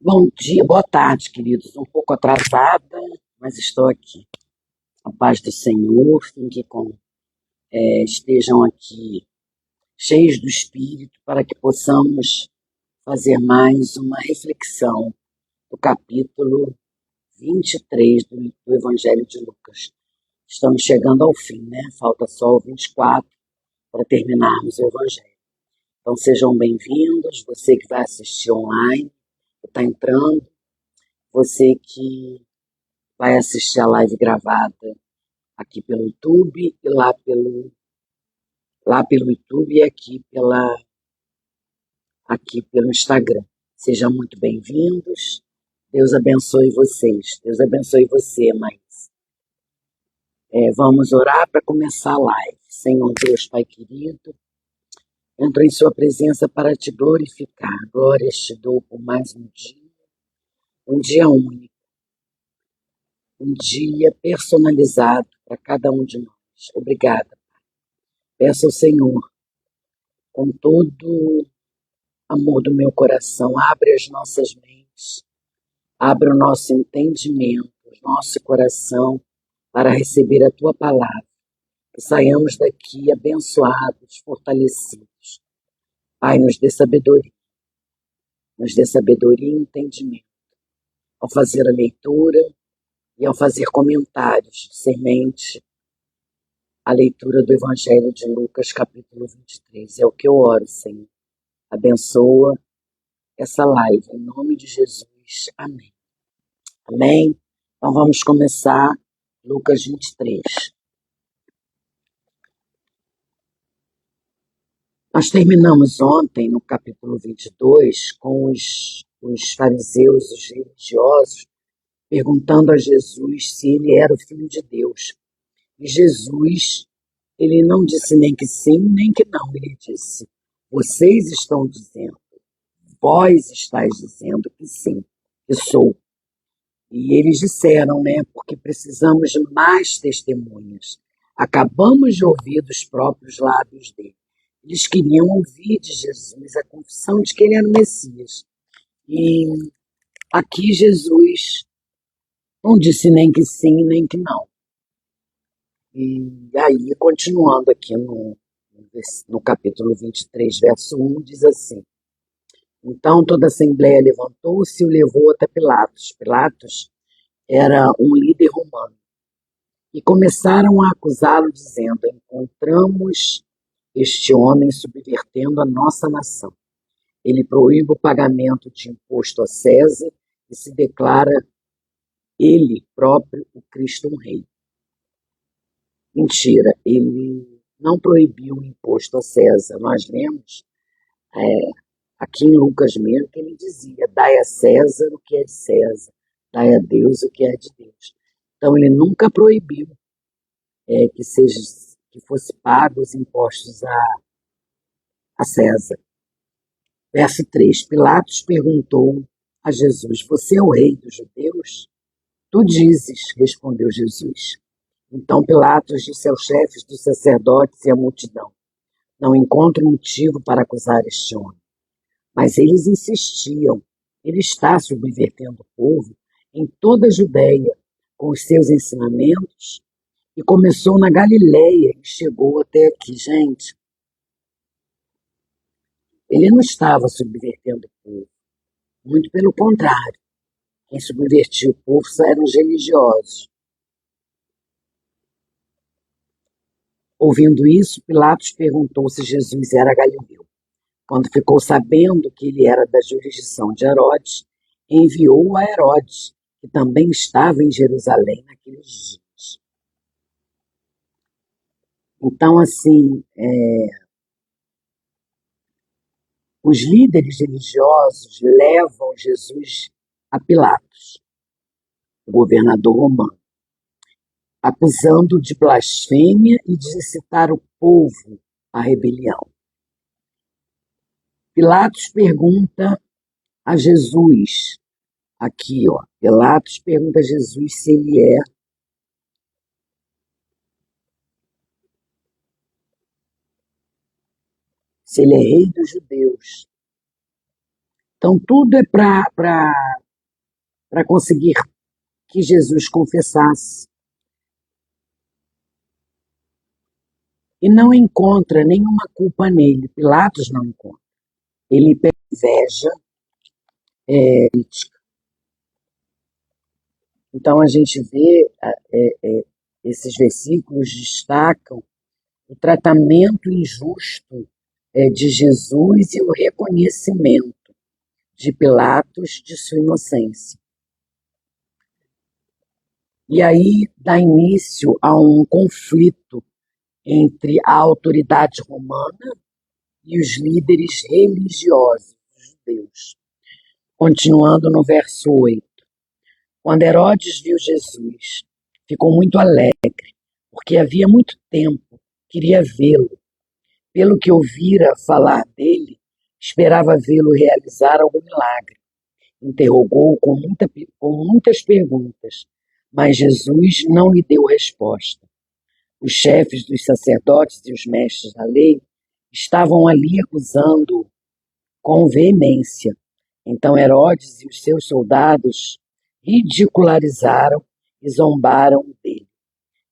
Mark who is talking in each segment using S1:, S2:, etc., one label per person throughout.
S1: Bom dia, boa tarde, queridos. Um pouco atrasada, mas estou aqui. A paz do Senhor, estejam aqui cheios do Espírito para que possamos fazer mais uma reflexão do capítulo 23 do Evangelho de Lucas. Estamos chegando ao fim, né? Falta só o 24 para terminarmos o Evangelho. Então sejam bem-vindos, você que vai assistir online, que está entrando, você que vai assistir a live gravada aqui pelo YouTube e lá pelo YouTube e aqui pelo Instagram. Sejam muito bem-vindos. Deus abençoe vocês. Deus abençoe você, mãe. Vamos orar para começar a live. Senhor Deus, Pai querido, entro em sua presença para te glorificar. Glórias te dou por mais um dia único, um dia personalizado para cada um de nós. Obrigada. Peço ao Senhor, com todo amor do meu coração, abre as nossas mentes, abre o nosso entendimento, o nosso coração para receber a tua palavra, que saiamos daqui abençoados, fortalecidos. Pai, nos dê sabedoria e entendimento ao fazer a leitura e ao fazer comentários semente a leitura do Evangelho de Lucas, capítulo 23. É o que eu oro, Senhor. Abençoa essa live, em nome de Jesus. Amém. Amém? Então vamos começar Lucas 23. Nós terminamos ontem, no capítulo 22, com os fariseus, os religiosos, perguntando a Jesus se ele era o Filho de Deus. E Jesus, ele não disse nem que sim, nem que não. Ele disse, vocês estão dizendo, vós estáis dizendo que sim, que sou. E eles disseram, né, porque precisamos de mais testemunhas. Acabamos de ouvir dos próprios lábios dele. Eles queriam ouvir de Jesus a confissão de que ele era o Messias. E aqui Jesus não disse nem que sim, nem que não. E aí, continuando aqui no capítulo 23, verso 1, diz assim, então toda a assembleia levantou-se e o levou até Pilatos. Pilatos era um líder romano. E começaram a acusá-lo, dizendo, encontramos este homem subvertendo a nossa nação. Ele proíbe o pagamento de imposto a César e se declara ele próprio o Cristo um rei. Mentira, ele não proibiu o imposto a César. Nós lemos aqui em Lucas mesmo que ele dizia, dai a César o que é de César, dai a Deus o que é de Deus. Então ele nunca proibiu que fosse pago os impostos a César. Verso 3, Pilatos perguntou a Jesus, você é o rei dos judeus? Tu dizes, respondeu Jesus. Então Pilatos disse aos chefes dos sacerdotes e à multidão, não encontro motivo para acusar este homem. Mas eles insistiam, ele está subvertendo o povo em toda a Judéia com os seus ensinamentos e começou na Galileia e chegou até aqui. Gente, ele não estava subvertendo o povo, muito pelo contrário. Quem subvertia o povo eram os religiosos. Ouvindo isso, Pilatos perguntou se Jesus era galileu. Quando ficou sabendo que ele era da jurisdição de Herodes, enviou-o a Herodes, que também estava em Jerusalém naqueles dias. Então, assim, os líderes religiosos levam Jesus a Pilatos, o governador romano, acusando-o de blasfêmia e de incitar o povo à rebelião. Pilatos pergunta a Jesus, aqui, ó, Pilatos pergunta a Jesus se ele é rei dos judeus. Então, tudo é para conseguir que Jesus confessasse. E não encontra nenhuma culpa nele. Pilatos não encontra. Ele pela inveja crítica. Então, a gente vê esses versículos destacam o tratamento injusto de Jesus e o reconhecimento de Pilatos de sua inocência. E aí dá início a um conflito entre a autoridade romana e os líderes religiosos judeus. Continuando no verso 8. Quando Herodes viu Jesus, ficou muito alegre, porque havia muito tempo queria vê-lo. Pelo que ouvira falar dele, esperava vê-lo realizar algum milagre. Interrogou-o com muitas perguntas, mas Jesus não lhe deu resposta. Os chefes dos sacerdotes e os mestres da lei estavam ali acusando-o com veemência. Então Herodes e os seus soldados ridicularizaram e zombaram dele.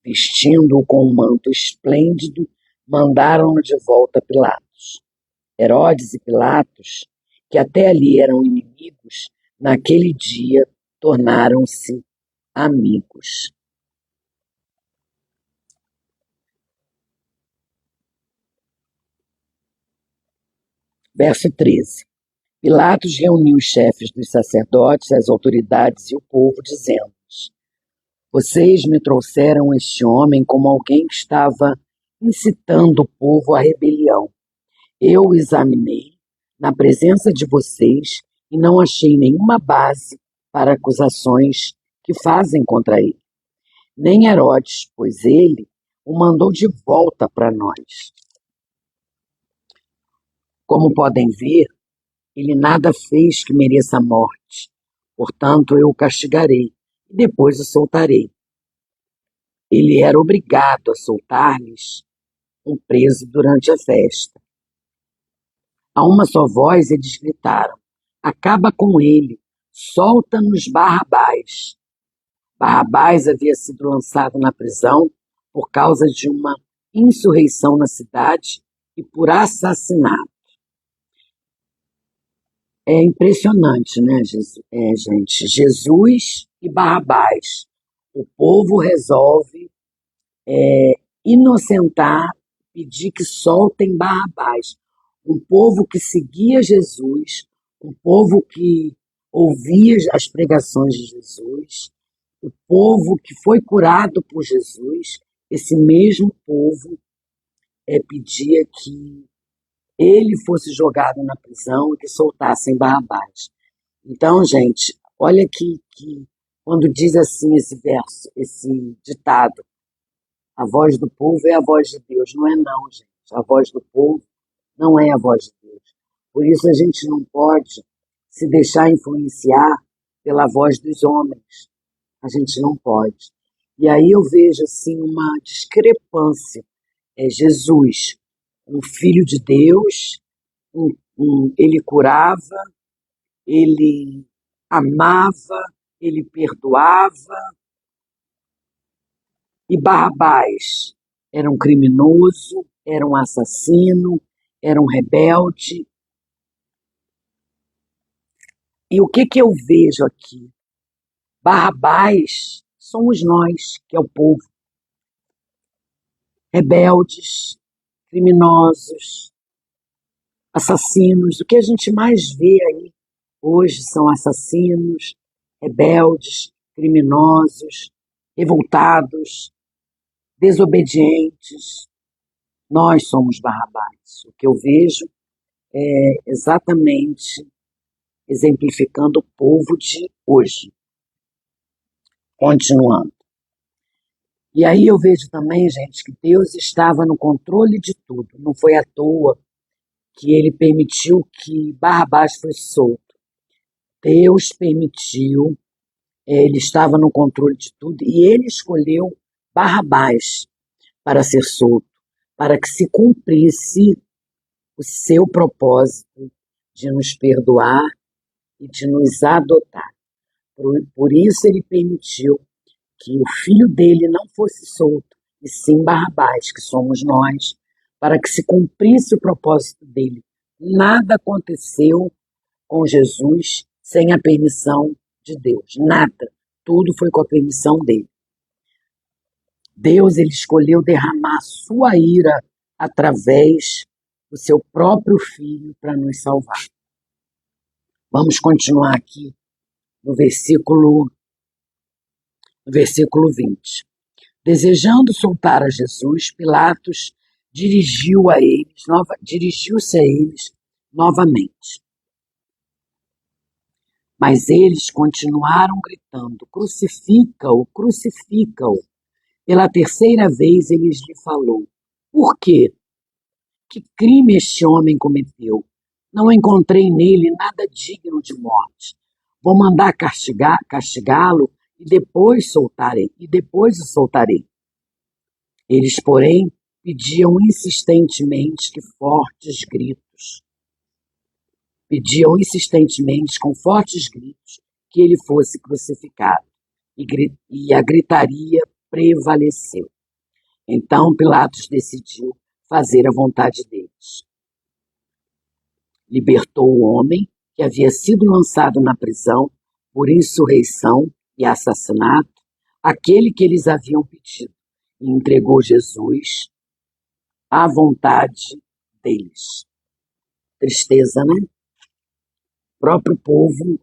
S1: Vestindo-o com um manto esplêndido, mandaram-no de volta a Pilatos. Herodes e Pilatos, que até ali eram inimigos, naquele dia tornaram-se amigos. Verso 13. Pilatos reuniu os chefes dos sacerdotes, as autoridades e o povo, dizendo-lhes: Vocês me trouxeram este homem como alguém que estava incitando o povo à rebelião. Eu o examinei na presença de vocês e não achei nenhuma base para acusações que fazem contra ele. Nem Herodes, pois ele o mandou de volta para nós. Como podem ver, ele nada fez que mereça a morte. Portanto, eu o castigarei e depois o soltarei. Ele era obrigado a soltar-lhes um preso durante a festa. A uma só voz eles gritaram: Acaba com ele, solta-nos Barrabás. Barrabás havia sido lançado na prisão por causa de uma insurreição na cidade e por assassinato. É impressionante, né, gente? Jesus e Barrabás. O povo resolve inocentar, pedir que soltem Barrabás. Um povo que seguia Jesus, um povo que ouvia as pregações de Jesus, o povo que foi curado por Jesus, esse mesmo povo pedia que ele fosse jogado na prisão e que soltassem Barrabás. Então, gente, olha que quando diz assim esse verso, esse ditado, a voz do povo é a voz de Deus. Não é não, gente. A voz do povo não é a voz de Deus. Por isso a gente não pode se deixar influenciar pela voz dos homens. A gente não pode. E aí eu vejo assim uma discrepância. Jesus, um filho de Deus, ele curava, ele amava, ele perdoava, e Barrabás era um criminoso, era um assassino, era um rebelde. E o que eu vejo aqui? Barrabás somos nós, que é o povo. Rebeldes, criminosos, assassinos. O que a gente mais vê aí hoje são assassinos, rebeldes, criminosos, revoltados, desobedientes. Nós somos Barrabás. O que eu vejo é exatamente exemplificando o povo de hoje. Continuando. E aí eu vejo também, gente, que Deus estava no controle de tudo. Não foi à toa que ele permitiu que Barrabás fosse solto. Deus permitiu, ele estava no controle de tudo e ele escolheu Barrabás para ser solto, para que se cumprisse o seu propósito de nos perdoar e de nos adotar. Por isso ele permitiu que o filho dele não fosse solto, e sim Barrabás, que somos nós, para que se cumprisse o propósito dele. Nada aconteceu com Jesus sem a permissão de Deus, nada. Tudo foi com a permissão dele. Deus ele escolheu derramar sua ira através do seu próprio filho para nos salvar. Vamos continuar aqui no versículo 20. Desejando soltar a Jesus, Pilatos dirigiu-se a eles novamente. Mas eles continuaram gritando: crucifica-o, crucifica-o. Pela terceira vez ele lhe falou: por quê? Que crime este homem cometeu? Não encontrei nele nada digno de morte. Vou mandar castigá-lo e depois o soltarei. Eles, porém, pediam insistentemente com fortes gritos que ele fosse crucificado. E a gritaria prevaleceu. Então Pilatos decidiu fazer a vontade deles. Libertou o homem que havia sido lançado na prisão por insurreição e assassinato, aquele que eles haviam pedido, e entregou Jesus à vontade deles. Tristeza, né? O próprio povo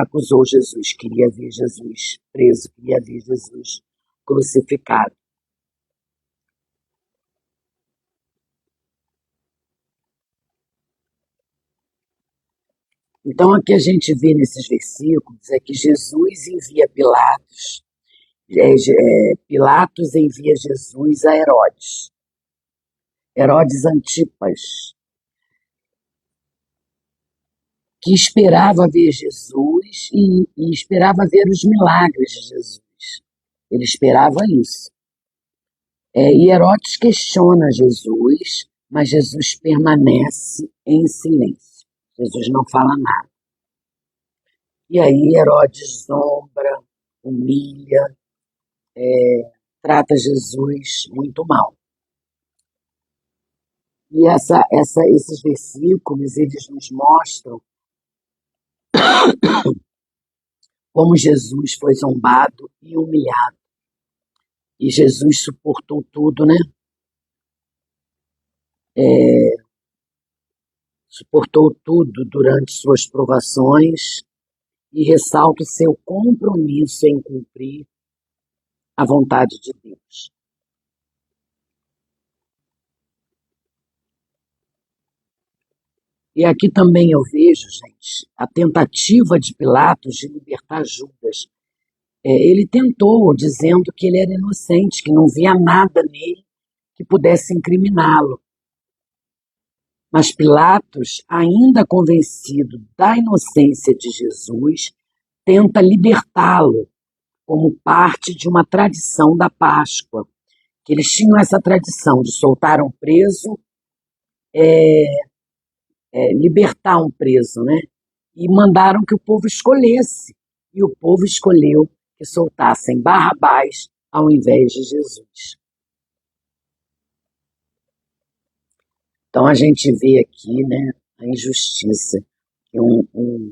S1: acusou Jesus, queria ver Jesus preso, queria ver Jesus crucificado. Então, o que a gente vê nesses versículos é que Jesus envia Pilatos envia Jesus a Herodes Antipas, que esperava ver Jesus e esperava ver os milagres de Jesus. Ele esperava isso. E Herodes questiona Jesus, mas Jesus permanece em silêncio. Jesus não fala nada. E aí Herodes zombra, humilha, trata Jesus muito mal. E esses versículos, eles nos mostram como Jesus foi zombado e humilhado. E Jesus suportou tudo, né? Suportou tudo durante suas provações e ressalta o seu compromisso em cumprir a vontade de Deus. E aqui também eu vejo, gente, a tentativa de Pilatos de libertar Judas. Ele tentou, dizendo que ele era inocente, que não via nada nele que pudesse incriminá-lo. Mas Pilatos, ainda convencido da inocência de Jesus, tenta libertá-lo como parte de uma tradição da Páscoa, que eles tinham essa tradição de soltar um preso, libertar um preso, né? E mandaram que o povo escolhesse. E o povo escolheu que soltassem Barrabás ao invés de Jesus. Então a gente vê aqui, né, a injustiça, que um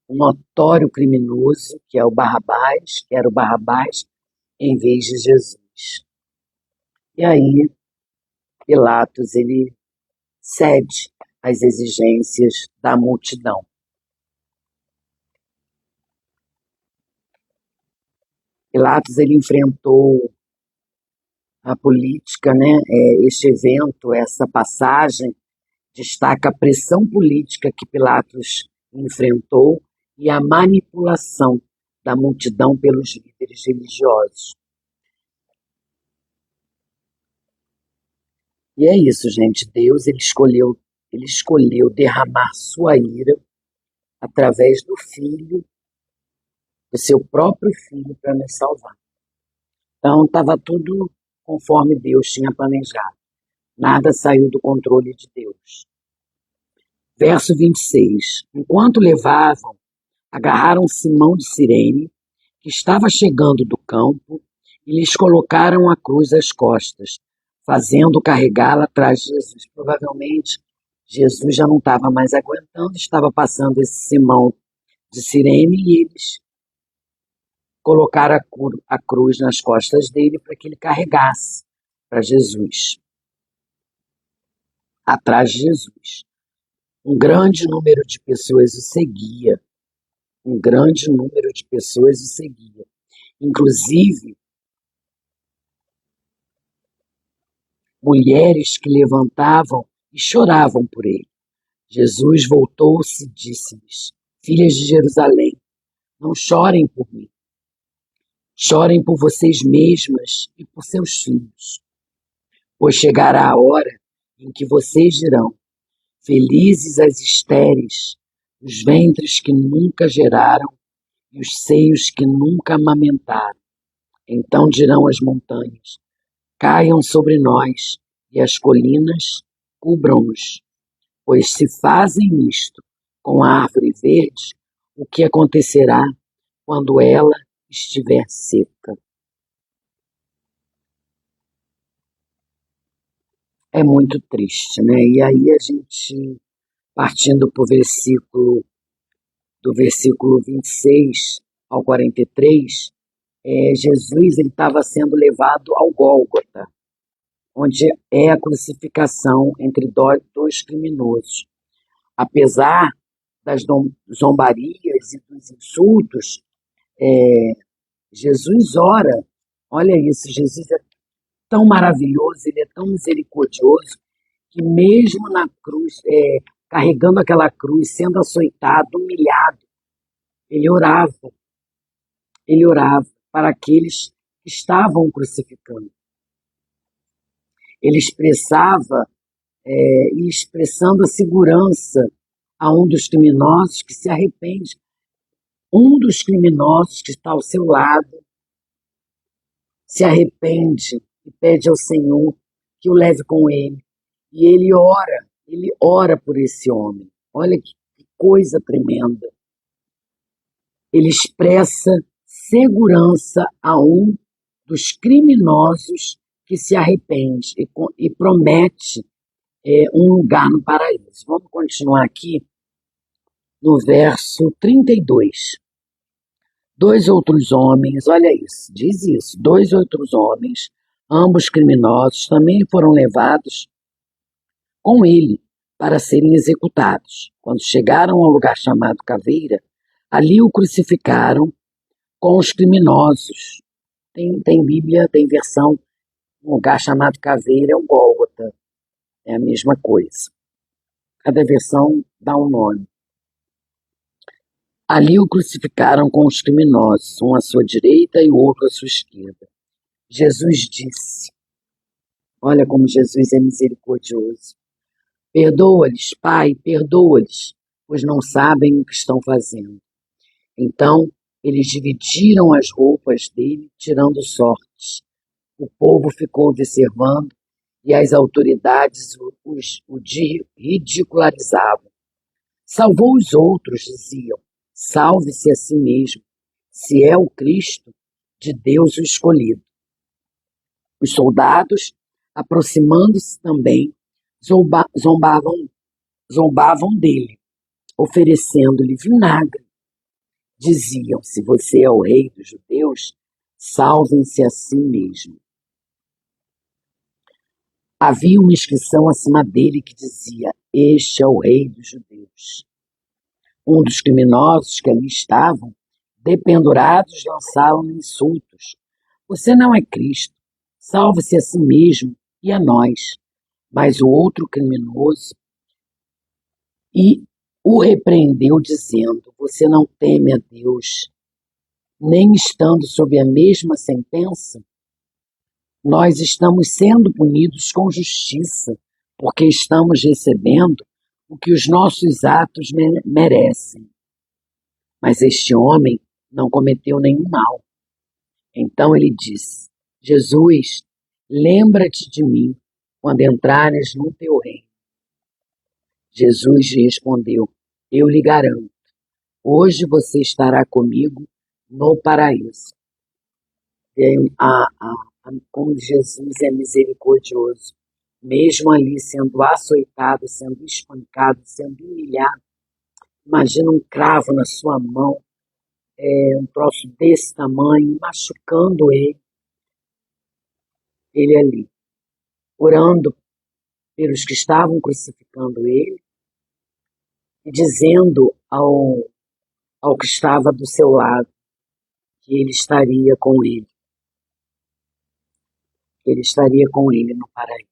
S1: notório criminoso, que era o Barrabás, em vez de Jesus. E aí Pilatos ele cede às exigências da multidão. Pilatos ele enfrentou a política, né? Este evento, essa passagem, destaca a pressão política que Pilatos enfrentou e a manipulação da multidão pelos líderes religiosos. E é isso, gente. Deus ele escolheu derramar sua ira através do seu próprio filho, para nos salvar. Então, estava tudo conforme Deus tinha planejado. Nada saiu do controle de Deus. Verso 26. Enquanto levavam, agarraram Simão de Cirene, que estava chegando do campo, e lhes colocaram a cruz às costas, fazendo carregá-la atrás de Jesus. Provavelmente, Jesus já não estava mais aguentando, estava passando esse Simão de Cirene e eles colocaram a cruz nas costas dele para que ele carregasse para Jesus, atrás de Jesus. Um grande número de pessoas o seguia, um grande número de pessoas o seguia. Inclusive, mulheres que levantavam e choravam por ele. Jesus voltou-se e disse-lhes: Filhas de Jerusalém, não chorem por mim. Chorem por vocês mesmas e por seus filhos. Pois chegará a hora em que vocês dirão: Felizes as estéreis, os ventres que nunca geraram e os seios que nunca amamentaram. Então dirão as montanhas: Caiam sobre nós, e as colinas cubram-nos. Pois se fazem isto com a árvore verde, o que acontecerá quando ela estiver seca? É muito triste, né? E aí a gente, partindo do versículo 26 ao 43, Jesus estava sendo levado ao Gólgota, onde é a crucificação entre dois criminosos. Apesar das zombarias e dos insultos, Jesus ora. Olha isso, Jesus é tão maravilhoso, ele é tão misericordioso, que mesmo na cruz, carregando aquela cruz, sendo açoitado, humilhado, ele orava para aqueles que estavam crucificando. Ele expressava, e expressando a segurança a um dos criminosos que se arrepende. Um dos criminosos que está ao seu lado se arrepende e pede ao Senhor que o leve com ele. E ele ora por esse homem. Olha que coisa tremenda. Ele expressa segurança a um dos criminosos que se arrepende e promete um lugar no paraíso. Vamos continuar aqui no verso 32. Dois outros homens, olha isso, diz isso, dois outros homens, ambos criminosos, também foram levados com ele para serem executados. Quando chegaram ao lugar chamado Caveira, ali o crucificaram com os criminosos. Tem Bíblia, tem versão, um lugar chamado Caveira é o Gólgota, é a mesma coisa. Cada versão dá um nome. Ali o crucificaram com os criminosos, um à sua direita e o outro à sua esquerda. Jesus disse, olha como Jesus é misericordioso, perdoa-lhes, Pai, perdoa-lhes, pois não sabem o que estão fazendo. Então, eles dividiram as roupas dele, tirando sortes. O povo ficou observando e as autoridades o ridicularizavam. Salvou os outros, diziam. Salve-se a si mesmo, se é o Cristo de Deus o escolhido. Os soldados, aproximando-se também, zombavam dele, oferecendo-lhe vinagre. Diziam, se você é o rei dos judeus, salvem-se a si mesmo. Havia uma inscrição acima dele que dizia, este é o rei dos judeus. Um dos criminosos que ali estavam, dependurados, lançaram-lhe insultos. Você não é Cristo, salve-se a si mesmo e a nós. Mas o outro criminoso o repreendeu, dizendo, você não teme a Deus, nem estando sob a mesma sentença? Nós estamos sendo punidos com justiça, porque estamos recebendo o que os nossos atos merecem. Mas este homem não cometeu nenhum mal. Então ele disse, Jesus, lembra-te de mim quando entrares no teu reino. Jesus lhe respondeu: eu lhe garanto, hoje você estará comigo no paraíso. Como Jesus é misericordioso, mesmo ali sendo açoitado, sendo espancado, sendo humilhado. Imagina um cravo na sua mão, um troço desse tamanho, machucando ele ali, orando pelos que estavam crucificando ele e dizendo ao que estava do seu lado que ele estaria com ele, que ele estaria com ele no paraíso.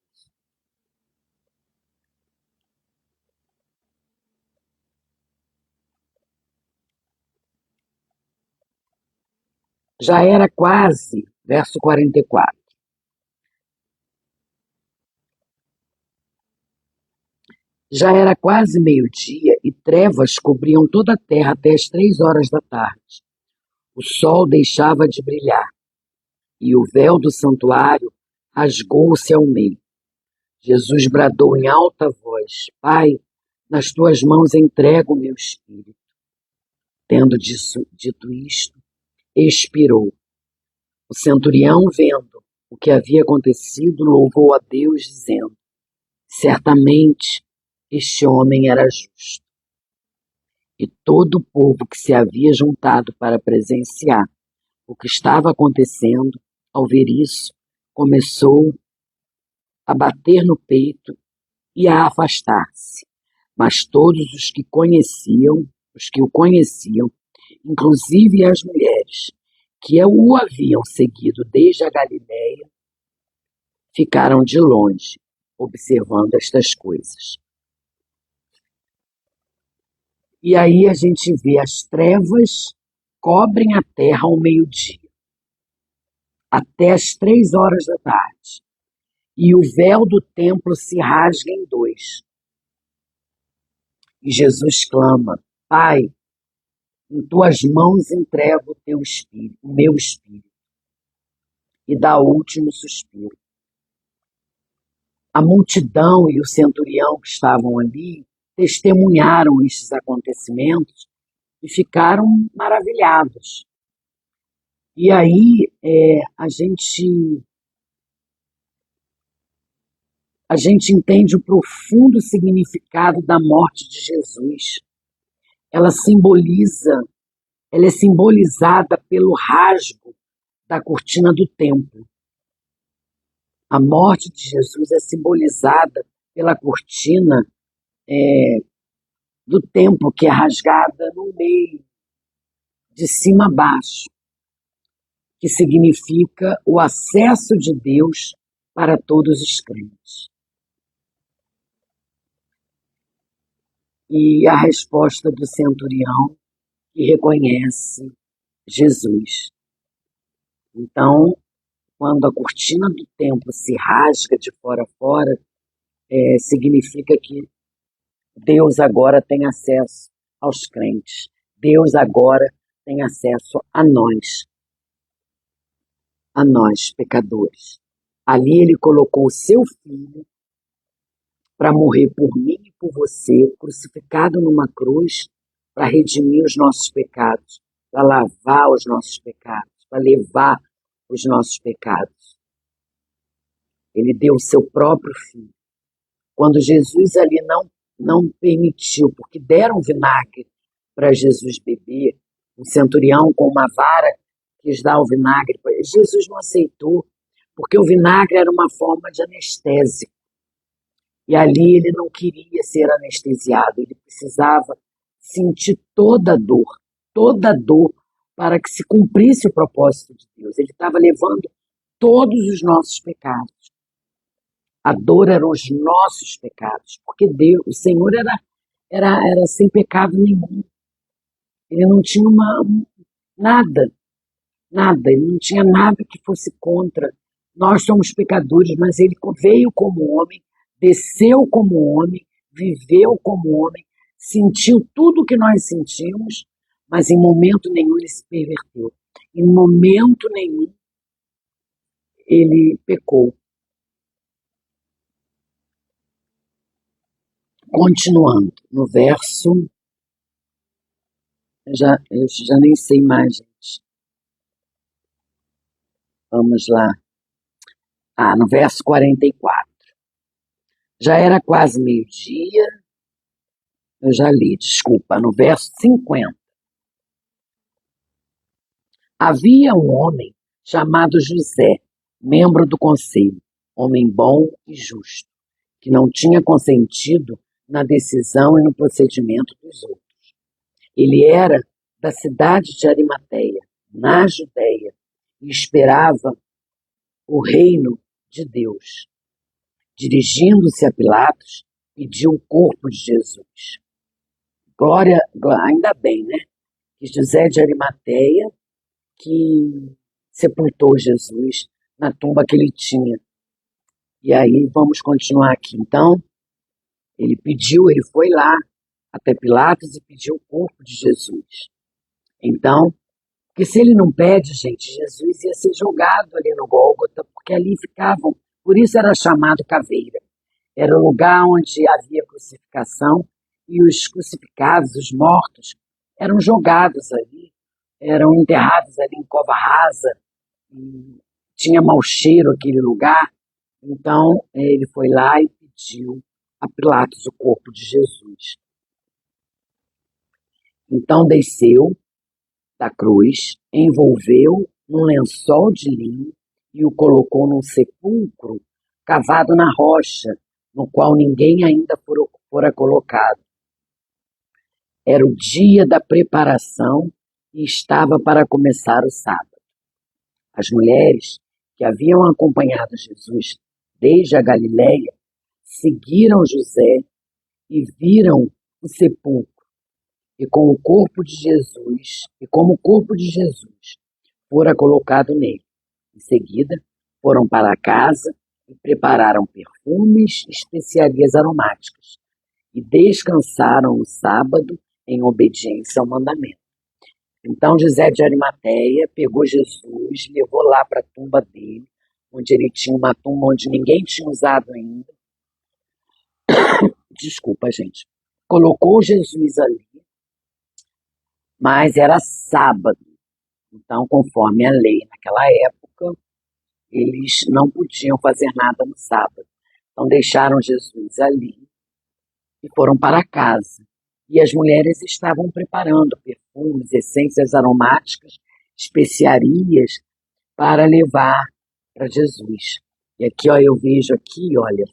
S1: Já era quase, verso 44, já era quase meio-dia e trevas cobriam toda a terra até as 3 horas da tarde. O sol deixava de brilhar e o véu do santuário rasgou-se ao meio. Jesus bradou em alta voz: Pai, nas tuas mãos entrego o meu espírito. Tendo dito isto, expirou. O centurião, vendo o que havia acontecido, louvou a Deus, dizendo: certamente este homem era justo. E todo o povo que se havia juntado para presenciar o que estava acontecendo, ao ver isso, começou a bater no peito e a afastar-se. Mas todos os que o conheciam, inclusive as mulheres que o haviam seguido desde a Galiléia, ficaram de longe, observando estas coisas. E aí a gente vê as trevas cobrem a terra ao meio-dia, até as 3 horas da tarde. E o véu do templo se rasga em dois. E Jesus clama: Pai, em tuas mãos entrego o teu espírito, o meu espírito. E dá o último suspiro. A multidão e o centurião que estavam ali testemunharam estes acontecimentos e ficaram maravilhados. E aí a gente entende o profundo significado da morte de Jesus. Ela é simbolizada pelo rasgo da cortina do templo. A morte de Jesus é simbolizada pela cortina do templo, que é rasgada no meio, de cima a baixo, que significa o acesso de Deus para todos os crentes. E a resposta do centurião, que reconhece Jesus. Então, quando a cortina do templo se rasga de fora a fora, significa que Deus agora tem acesso aos crentes. Deus agora tem acesso a nós, pecadores. Ali ele colocou o seu filho para morrer por mim e por você, crucificado numa cruz, para redimir os nossos pecados, para lavar os nossos pecados, para levar os nossos pecados. Ele deu o seu próprio filho. Quando Jesus ali não permitiu, porque deram vinagre para Jesus beber, o centurião com uma vara quis dar o vinagre, Jesus não aceitou, porque o vinagre era uma forma de anestésico. E ali ele não queria ser anestesiado, ele precisava sentir toda a dor, para que se cumprisse o propósito de Deus. Ele estava levando todos os nossos pecados. A dor eram os nossos pecados, porque Deus, o Senhor era sem pecado nenhum. Ele não tinha nada, ele não tinha nada que fosse contra. Nós somos pecadores, mas ele veio como homem, desceu como homem, viveu como homem, sentiu tudo o que nós sentimos, mas em momento nenhum ele se perverteu. Em momento nenhum ele pecou. Continuando, no verso, eu já nem sei mais, gente. Vamos lá. No verso 44. Já era quase meio-dia, eu já li, desculpa, no verso 50. Havia um homem chamado José, membro do conselho, homem bom e justo, que não tinha consentido na decisão e no procedimento dos outros. Ele era da cidade de Arimateia, na Judéia, e esperava o reino de Deus. Dirigindo-se a Pilatos, pediu o corpo de Jesus. Ainda bem, né? Que José de Arimateia que sepultou Jesus na tumba que ele tinha. E aí vamos continuar aqui. Então, ele foi lá até Pilatos e pediu o corpo de Jesus. Então, porque se ele não pede, gente, Jesus ia ser jogado ali no Gólgota, porque ali ficavam, por isso era chamado caveira. Era o lugar onde havia crucificação e os crucificados, os mortos, eram jogados ali, eram enterrados ali em cova rasa, e tinha mau cheiro aquele lugar. Então, ele foi lá e pediu a Pilatos o corpo de Jesus. Então, desceu da cruz, envolveu num lençol de linho e o colocou num sepulcro cavado na rocha, no qual ninguém ainda fora colocado. Era o dia da preparação e estava para começar o sábado. As mulheres que haviam acompanhado Jesus desde a Galiléia seguiram José e viram o sepulcro e com o corpo de Jesus, e como o corpo de Jesus fora colocado nele. Em seguida, foram para casa e prepararam perfumes e especiarias aromáticas e descansaram no sábado em obediência ao mandamento. Então José de Arimateia pegou Jesus, levou lá para a tumba dele, onde ele tinha uma tumba onde ninguém tinha usado ainda. Desculpa, gente. Colocou Jesus ali, mas era sábado. Então, conforme a lei naquela época, eles não podiam fazer nada no sábado. Então, deixaram Jesus ali e foram para casa. E as mulheres estavam preparando perfumes, essências aromáticas, especiarias para levar para Jesus. E aqui, ó, eu vejo aqui, olha,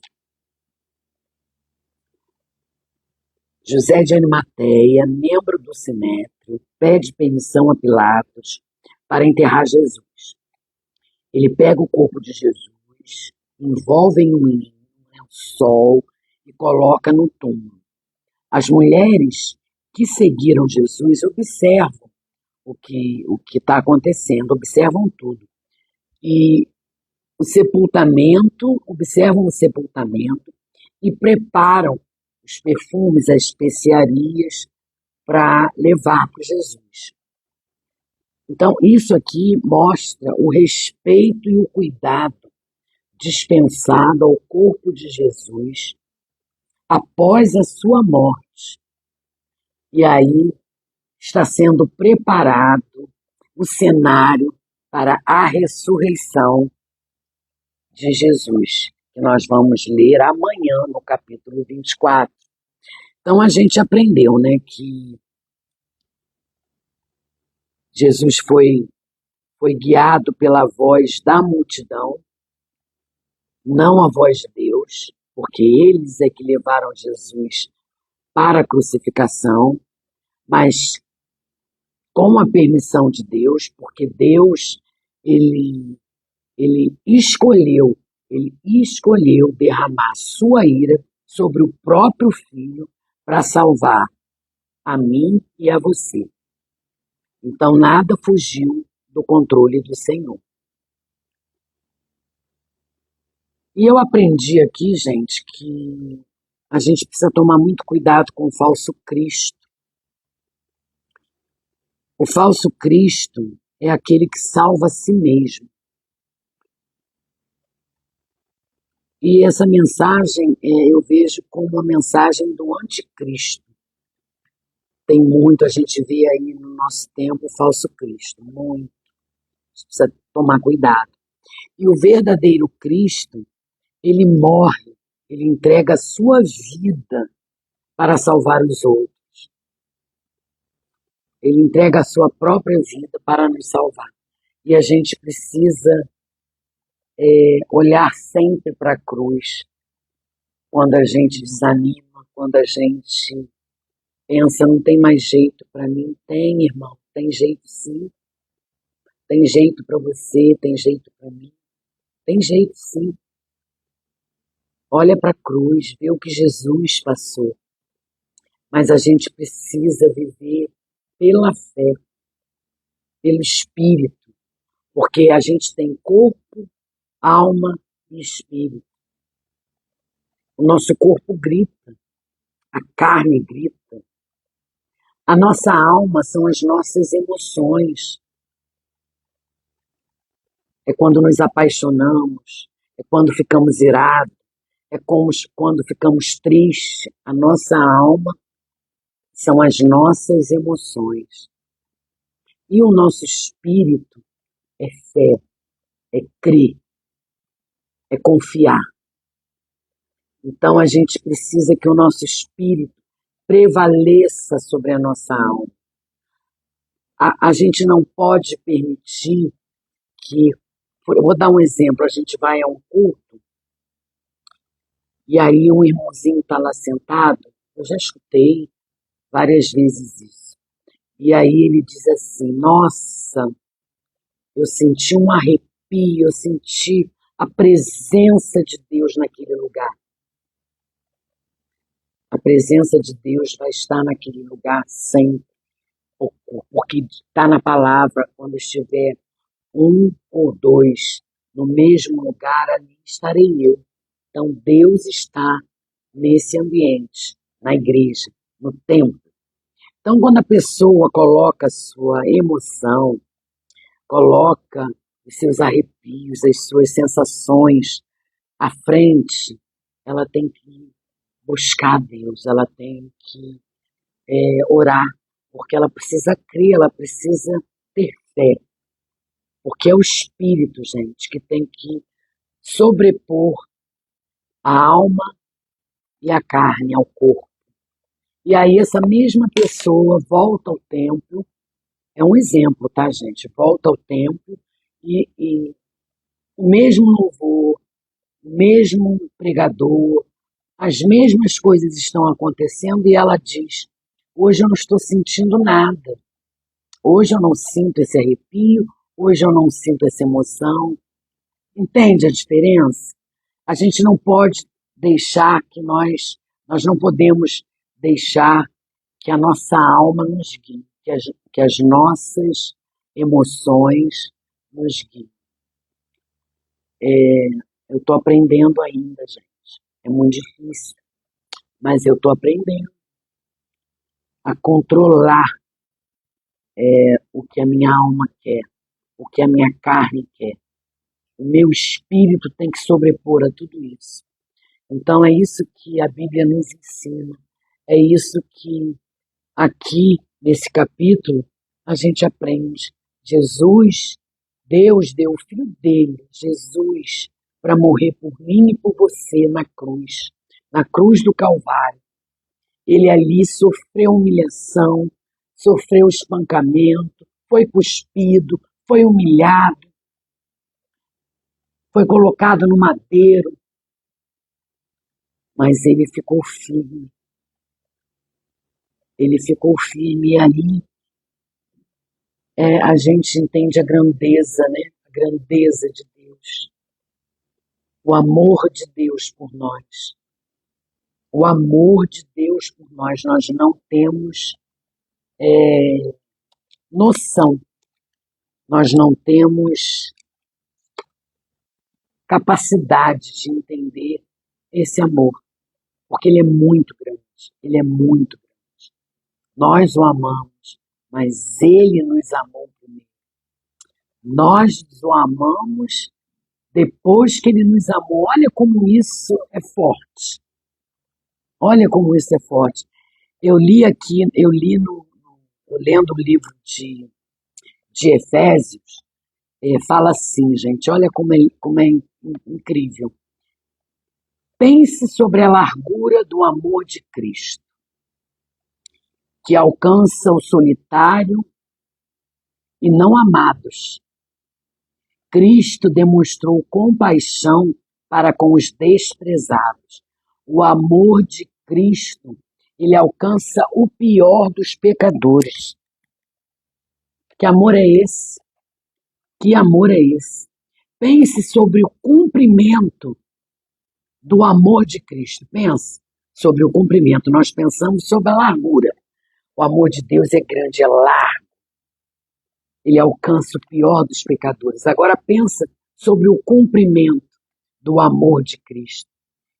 S1: José de Arimateia, membro do Sinédrio, pede permissão a Pilatos para enterrar Jesus. Ele pega o corpo de Jesus, envolve em um linho, um lençol e coloca no túmulo. As mulheres que seguiram Jesus observam o que está acontecendo, observam tudo. E observam o sepultamento e preparam os perfumes, as especiarias para levar para Jesus. Então, isso aqui mostra o respeito e o cuidado dispensado ao corpo de Jesus após a sua morte. E aí está sendo preparado o cenário para a ressurreição de Jesus, que nós vamos ler amanhã no capítulo 24. Então a gente aprendeu, né, que Jesus foi guiado pela voz da multidão, não a voz de Deus, porque eles é que levaram Jesus para a crucificação, mas com a permissão de Deus, porque Deus ele escolheu derramar sua ira sobre o próprio Filho para salvar a mim e a você. Então nada fugiu do controle do Senhor. E eu aprendi aqui, gente, que a gente precisa tomar muito cuidado com o falso Cristo. O falso Cristo é aquele que salva a si mesmo. E essa mensagem eu vejo como uma mensagem do anticristo. Tem muito, a gente vê aí no nosso tempo, o falso Cristo, muito. A gente precisa tomar cuidado. E o verdadeiro Cristo, ele morre, ele entrega a sua vida para salvar os outros. Ele entrega a sua própria vida para nos salvar. E a gente precisa olhar sempre para a cruz, quando a gente desanima, quando a gente pensa, não tem mais jeito para mim. Tem, irmão, tem jeito sim. Tem jeito para você, tem jeito para mim. Tem jeito sim. Olha para a cruz, vê o que Jesus passou. Mas a gente precisa viver pela fé, pelo Espírito, porque a gente tem corpo, alma e espírito. O nosso corpo grita, a carne grita. A nossa alma são as nossas emoções. É quando nos apaixonamos, é quando ficamos irados, é como quando ficamos tristes. A nossa alma são as nossas emoções. E o nosso espírito é fé, é crer, é confiar. Então a gente precisa que o nosso espírito prevaleça sobre a nossa alma. A gente não pode permitir que, eu vou dar um exemplo, a gente vai a um culto e aí um irmãozinho está lá sentado, eu já escutei várias vezes isso. E aí ele diz assim, nossa, eu senti um arrepio, eu senti a presença de Deus naquele lugar. A presença de Deus vai estar naquele lugar sempre, porque está na palavra, quando estiver um ou dois no mesmo lugar, ali estarei eu. Então Deus está nesse ambiente, na igreja, no templo. Então quando a pessoa coloca a sua emoção, coloca os seus arrepios, as suas sensações à frente, ela tem que buscar Deus, ela tem que orar, porque ela precisa crer, ela precisa ter fé. Porque é o espírito, gente, que tem que sobrepor a alma e a carne ao corpo. E aí essa mesma pessoa volta ao templo, é um exemplo, tá, gente? Volta ao templo e o mesmo louvor, o mesmo pregador, as mesmas coisas estão acontecendo e ela diz, hoje eu não estou sentindo nada, hoje eu não sinto esse arrepio, hoje eu não sinto essa emoção. Entende a diferença? A gente não pode deixar que nós não podemos deixar que a nossa alma nos guie, que as nossas emoções nos guiem. Eu estou aprendendo ainda, gente. É muito difícil, mas eu estou aprendendo a controlar o que a minha alma quer, o que a minha carne quer. O meu espírito tem que sobrepor a tudo isso. Então é isso que a Bíblia nos ensina. É isso que aqui nesse capítulo a gente aprende. Jesus, Deus deu o Filho dele, Jesus, para morrer por mim e por você na cruz do Calvário. Ele ali sofreu humilhação, sofreu espancamento, foi cuspido, foi humilhado, foi colocado no madeiro, mas ele ficou firme. Ele ficou firme e ali a gente entende a grandeza, né? A grandeza de Deus. O amor de Deus por nós. O amor de Deus por nós. Nós não temos noção. Nós não temos capacidade de entender esse amor. Porque ele é muito grande. Ele é muito grande. Nós o amamos, mas ele nos amou primeiro. Nós o amamos Depois que ele nos amou, olha como isso é forte. Olha como isso é forte. Eu li aqui, lendo o livro de Efésios, fala assim, gente, olha como é incrível. Pense sobre a largura do amor de Cristo, que alcança o solitário e não amados. Cristo demonstrou compaixão para com os desprezados. O amor de Cristo, ele alcança o pior dos pecadores. Que amor é esse? Que amor é esse? Pense sobre o cumprimento do amor de Cristo. Pense sobre o cumprimento. Nós pensamos sobre a largura. O amor de Deus é grande, é largo. Ele alcança o pior dos pecadores. Agora pensa sobre o cumprimento do amor de Cristo,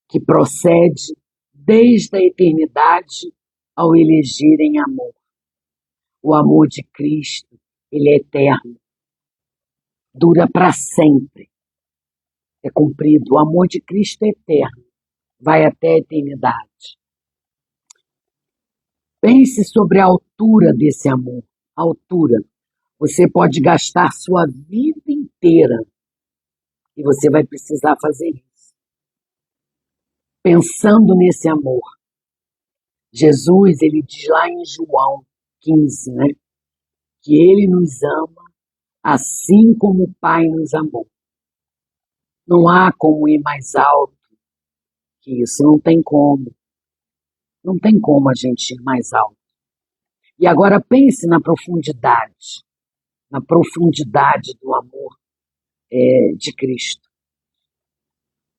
S1: que procede desde a eternidade ao elegir em amor. O amor de Cristo, ele é eterno, dura para sempre, é cumprido. O amor de Cristo é eterno, vai até a eternidade. Pense sobre a altura desse amor, a altura. Você pode gastar sua vida inteira e você vai precisar fazer isso. Pensando nesse amor. Jesus, ele diz lá em João 15, né? Que ele nos ama assim como o Pai nos amou. Não há como ir mais alto que isso, não tem como. Não tem como a gente ir mais alto. E agora pense na profundidade do amor de Cristo.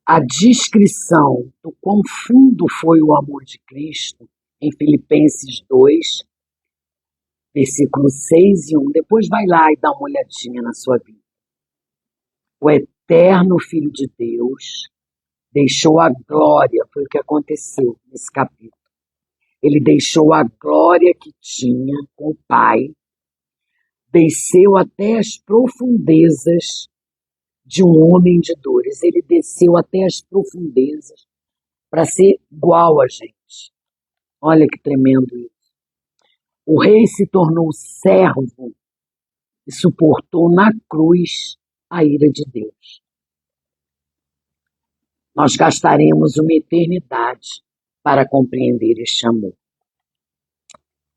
S1: A descrição do quão fundo foi o amor de Cristo em Filipenses 2, versículos 6 e 1. Depois vai lá e dá uma olhadinha na sua vida. O eterno Filho de Deus deixou a glória, foi o que aconteceu nesse capítulo. Ele deixou a glória que tinha com o Pai, desceu até as profundezas de um homem de dores. Ele desceu até as profundezas para ser igual a gente. Olha que tremendo isso. O rei se tornou servo e suportou na cruz a ira de Deus. Nós gastaremos uma eternidade para compreender este amor.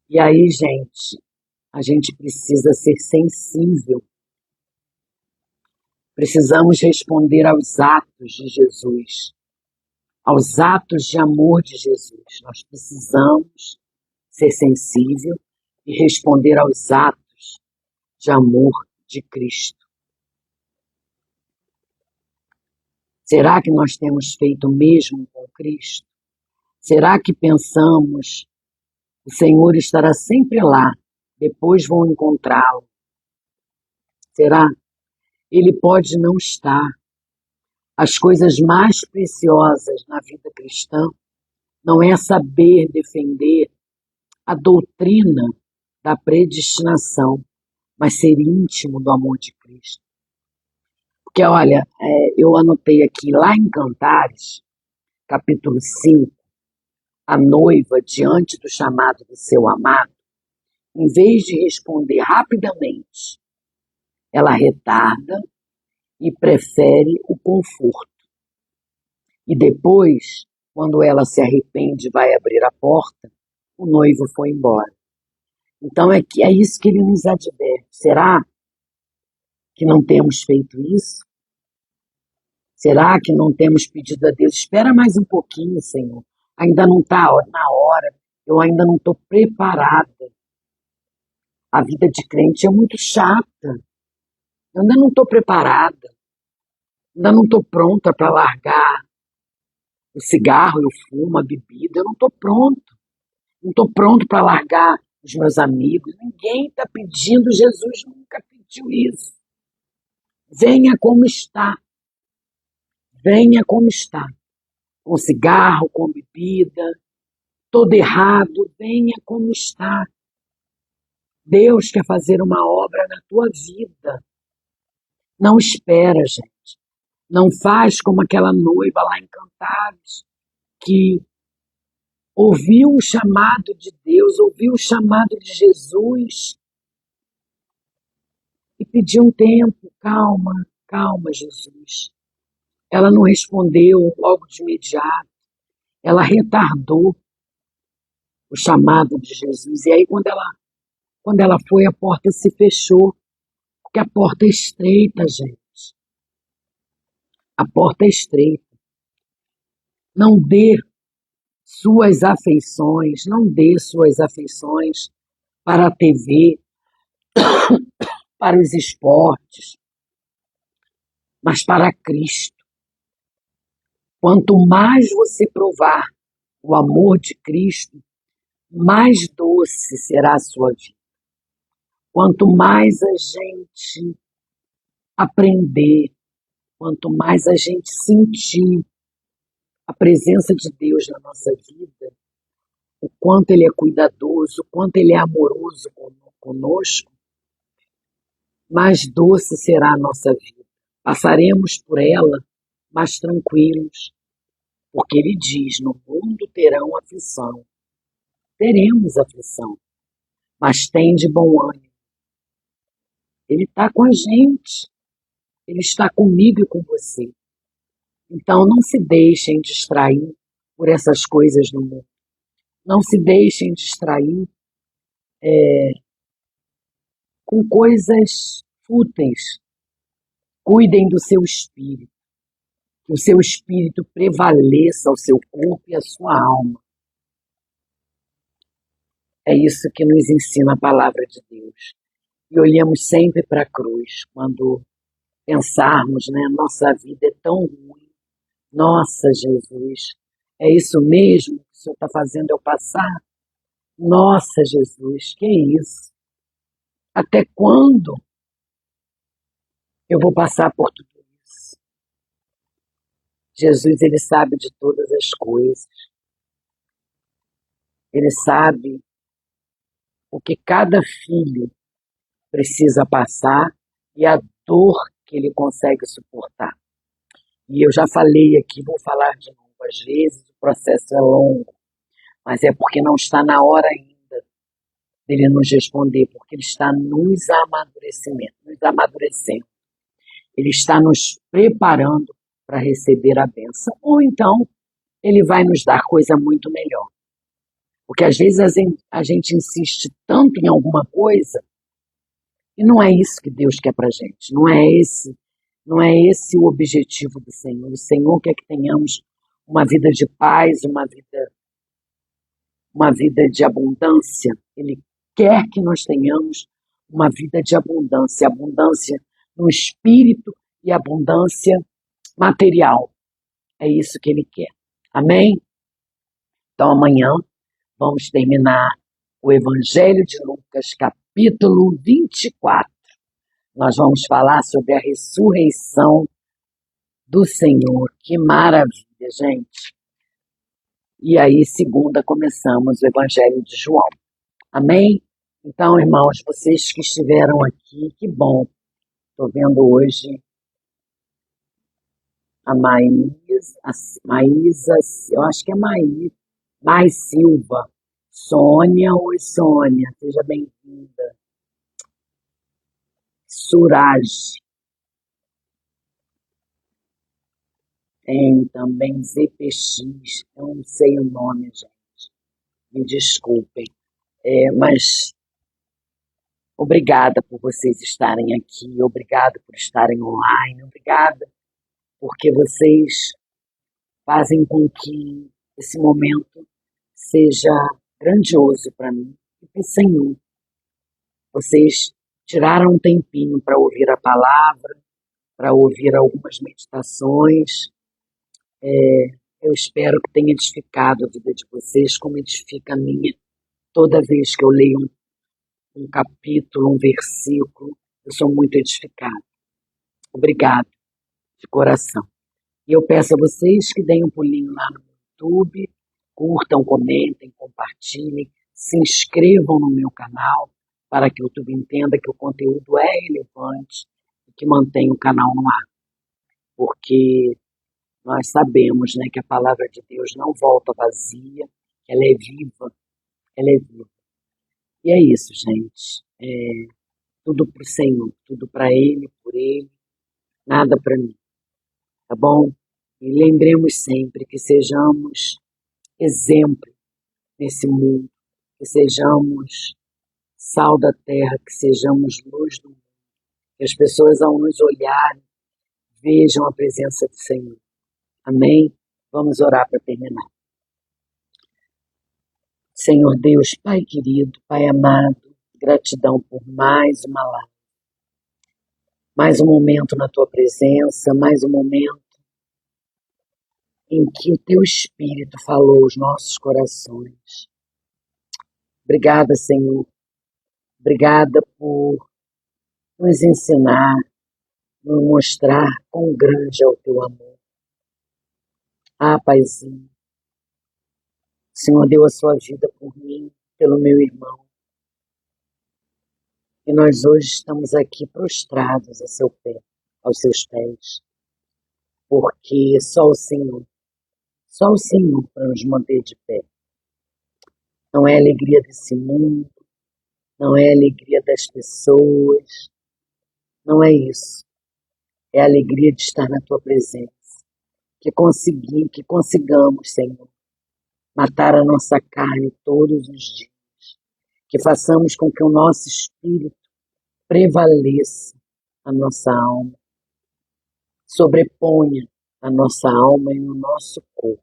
S1: E aí, gente, a gente precisa ser sensível. Precisamos responder aos atos de Jesus, aos atos de amor de Jesus. Nós precisamos ser sensível e responder aos atos de amor de Cristo. Será que nós temos feito o mesmo com Cristo? Será que pensamos, o Senhor estará sempre lá, depois vou encontrá-lo? Será? Ele pode não estar. As coisas mais preciosas na vida cristã não é saber defender a doutrina da predestinação, mas ser íntimo do amor de Cristo. Porque, olha, eu anotei aqui, lá em Cantares, capítulo 5, a noiva, diante do chamado do seu amado, em vez de responder rapidamente, ela retarda e prefere o conforto. E depois, quando ela se arrepende e vai abrir a porta, o noivo foi embora. Então é isso que ele nos adverte. Será que não temos feito isso? Será que não temos pedido a Deus, espera mais um pouquinho, Senhor, ainda não está na hora, eu ainda não estou preparada. A vida de crente é muito chata, eu ainda não estou preparada, ainda não estou pronta para largar o cigarro, eu fumo, a bebida, eu não estou pronto. Não estou pronto para largar os meus amigos. Ninguém está pedindo, Jesus nunca pediu isso. Venha como está. Venha como está. Com cigarro, com bebida, todo errado, venha como está. Deus quer fazer uma obra na tua vida. Não espera, gente. Não faz como aquela noiva lá em Cantares, que ouviu o chamado de Deus, ouviu o chamado de Jesus e pediu um tempo. Calma, calma, Jesus. Ela não respondeu logo de imediato. Ela retardou o chamado de Jesus. E aí, quando ela foi, a porta se fechou. Porque a porta é estreita, gente. A porta é estreita. Não dê suas afeições, não dê suas afeições para a TV, para os esportes, mas para Cristo. Quanto mais você provar o amor de Cristo, mais doce será a sua vida. Quanto mais a gente aprender, quanto mais a gente sentir a presença de Deus na nossa vida, o quanto Ele é cuidadoso, o quanto Ele é amoroso conosco, mais doce será a nossa vida. Passaremos por ela mais tranquilos, porque Ele diz: no mundo terão aflição. Teremos aflição, mas tem de bom ânimo. Ele está com a gente, Ele está comigo e com você. Então não se deixem distrair por essas coisas do mundo. Não se deixem distrair com coisas fúteis. Cuidem do seu espírito. Que o seu espírito prevaleça ao seu corpo e à sua alma. É isso que nos ensina a palavra de Deus. E olhemos sempre para a cruz, quando pensarmos, né, nossa vida é tão ruim. Nossa, Jesus, é isso mesmo que o Senhor está fazendo eu passar? Nossa, Jesus, que é isso? Até quando eu vou passar por tudo isso? Jesus, Ele sabe de todas as coisas. Ele sabe o que cada filho precisa passar e a dor que ele consegue suportar. E eu já falei aqui, vou falar de novo. Às vezes o processo é longo, mas é porque não está na hora ainda dele nos responder, porque ele está nos amadurecendo. Ele está nos preparando para receber a bênção. Ou então, ele vai nos dar coisa muito melhor. Porque às vezes a gente insiste tanto em alguma coisa e não é isso que Deus quer para a gente. Não é esse o objetivo do Senhor. O Senhor quer que tenhamos uma vida de paz, uma vida de abundância. Ele quer que nós tenhamos uma vida de abundância, abundância no espírito e abundância material. É isso que Ele quer. Amém? Então amanhã vamos terminar o Evangelho de Lucas, capítulo 24. Nós vamos falar sobre a ressurreição do Senhor. Que maravilha, gente! E aí, segunda, começamos o Evangelho de João. Amém? Então, irmãos, vocês que estiveram aqui, que bom. Estou vendo hoje a Maísa, eu acho que é Mais Silva. Sônia, oi Sônia, seja bem-vinda. Suraj. Tem também ZPX, eu não sei o nome, gente. Me desculpem. Mas obrigada por vocês estarem aqui, obrigada por estarem online, obrigada porque vocês fazem com que esse momento seja grandioso para mim e para o Senhor. Vocês tiraram um tempinho para ouvir a palavra, para ouvir algumas meditações. Eu espero que tenha edificado a vida de vocês, como edifica a minha. Toda vez que eu leio um capítulo, um versículo, eu sou muito edificada. Obrigado, de coração. E eu peço a vocês que deem um pulinho lá no YouTube, curtam, comentem, compartilhem, se inscrevam no meu canal, para que o YouTube entenda que o conteúdo é relevante e que mantenha o canal no ar. porque nós sabemos, né, que a palavra de Deus não volta vazia, ela é viva, ela é viva. E é isso, gente. Tudo para o Senhor, tudo para Ele, por Ele, nada para mim, tá bom? E lembremos sempre que sejamos exemplo nesse mundo, que sejamos sal da terra, que sejamos luz do mundo, que as pessoas ao nos olharem vejam a presença do Senhor. Amém? Vamos orar para terminar. Senhor Deus, Pai querido, Pai amado, gratidão por mais uma live, mais um momento na Tua presença, mais um momento em que o Teu Espírito falou aos nossos corações. Obrigada, Senhor. Obrigada por nos ensinar, nos mostrar quão grande é o Teu amor. Ah, Paizinho, o Senhor deu a Sua vida por mim, pelo meu irmão. E nós hoje estamos aqui prostrados a seu pé, aos seus pés, porque só o Senhor para nos manter de pé. Não é a alegria desse mundo, não é a alegria das pessoas, não é isso. É a alegria de estar na Tua presença, que consigamos, Senhor, matar a nossa carne todos os dias, que façamos com que o nosso espírito prevaleça a nossa alma, sobreponha a nossa alma e o nosso corpo,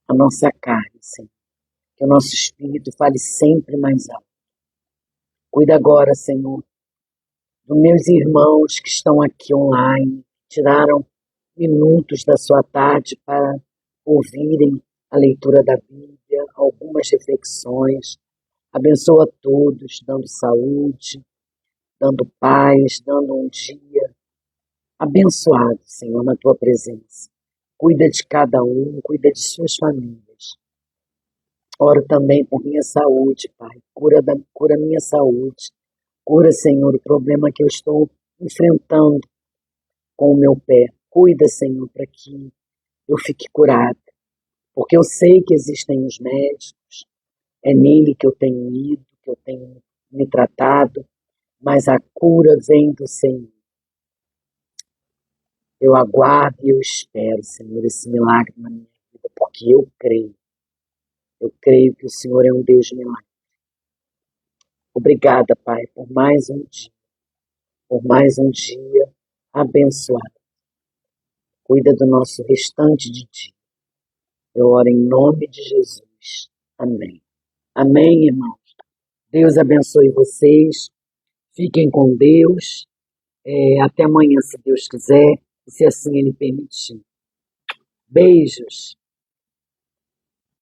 S1: a nossa carne, Senhor. Que o nosso espírito fale sempre mais alto. Cuida agora, Senhor, dos meus irmãos que estão aqui online, tiraram minutos da sua tarde para ouvirem a leitura da Bíblia, algumas reflexões. Abençoa todos, dando saúde, dando paz, dando um dia abençoado, Senhor, na Tua presença. Cuida de cada um, cuida de suas famílias. Oro também por minha saúde, Pai. Cura minha saúde. Cura, Senhor, o problema que eu estou enfrentando com o meu pé. Cuida, Senhor, para que eu fique curada. Porque eu sei que existem os médicos, é nele que eu tenho ido, que eu tenho me tratado, mas a cura vem do Senhor. Eu aguardo e eu espero, Senhor, esse milagre na minha vida, porque eu creio. Eu creio que o Senhor é um Deus de milagre. Obrigada, Pai, por mais um dia abençoado. Cuida do nosso restante de dia. Eu oro em nome de Jesus. Amém. Amém, irmãos. Deus abençoe vocês. Fiquem com Deus. Até amanhã, se Deus quiser, e se assim Ele permitir. Beijos.